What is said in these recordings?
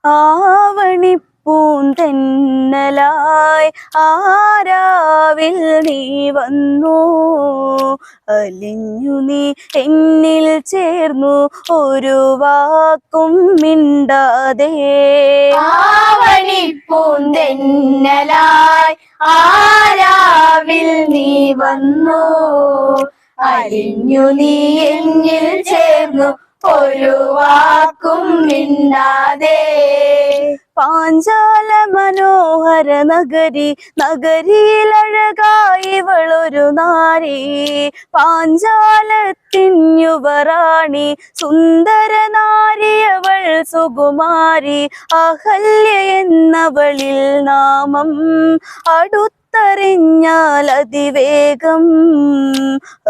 ആവണിപ്പൂന്തെന്നലായി ആരാവിൽ നീ വന്നു, അലിഞ്ഞു നീ എന്നിൽ ചേർന്നു ഒരു വാക്കും മിണ്ടാതെ. ആവണിപ്പൂന്തെന്നലായി ആരാവിൽ നീ വന്നു, അലിഞ്ഞു നീ എന്നിൽ ചേർന്നു ഒരു വാക്കും മിണ്ടാതെ. പാഞ്ചാല മനോഹര നഗരി, നഗരിയിലഴകായിവളൊരു നാരി, പാഞ്ചാലത്തിൻ യുവറാണി, സുന്ദര നാരിയവൾ സുകുമാരി. അഹല്യ എന്നവളിൽ നാമം അടുത്തറിഞ്ഞാൽ അതിവേഗം,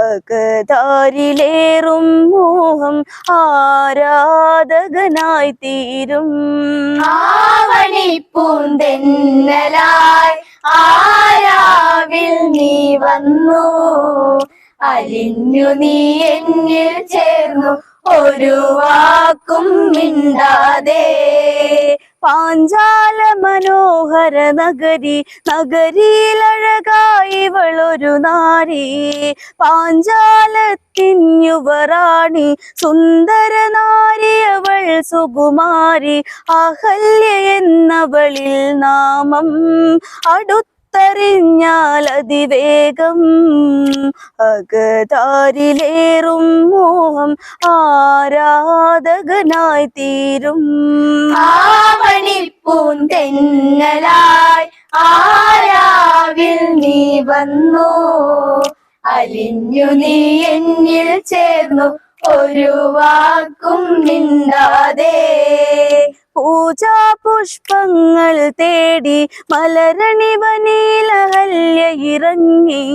അകതാരിലേറും മോഹം ആരാധകനായി തീരും. ആവണിപ്പൂന്തെന്നലായി ആരാവിൽ നീ വന്നു, അലിഞ്ഞു നീ എന്നിൽ ചേർന്നു ഒരു വാക്കും മിണ്ടാതെ. പാഞ്ചാല മനോഹര നഗരി, നഗരിയിലഴകായിവളൊരു നാരി, പാഞ്ചാലത്തിൻ യുവറാണി, സുന്ദര നാരിയവൾ സുകുമാരി. അഹല്യ എന്നവളിൽ നാമം അടുത്തറിഞ്ഞാൽ അതിവേഗം, അകതാരിലേറും മോഹം ആരാധകനായി തീരും. ആവണിപ്പൂന്തെന്നലായി ആരാവിൽ നീ വന്നു, അലിഞ്ഞു നീ എന്നിൽ ചേർന്നു ഒരു വാക്കും മിണ്ടാതെ. പൂജാ പുഷ്പങ്ങൾ തേടി മലരണിവനീലഹല്യ ഇറങ്ങി,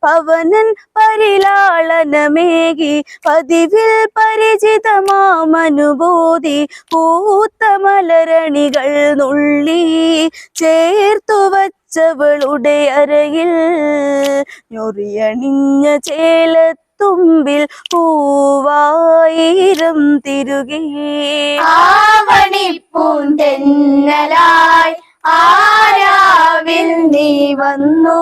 പവനൻ പരിലാളനമേകി പതിവിൽ പരിചിതമാമനുഭൂതി. പൂത്ത മലരണികൾ നുള്ളി ചേർത്തു വച്ചവളുടെ അരയിൽ, ഞൊറിയണിഞ്ഞ ചേലത്തുമ്പിൽ പൂവായിരം തിരുകി. ആവണിപ്പൂന്തെന്നലായി ആരാവിൽ നീ വന്നു,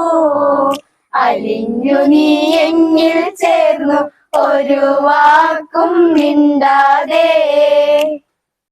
അലിഞ്ഞു നീ എന്നിൽ ചേർന്നു ഒരു വാക്കും മിണ്ടാതെ.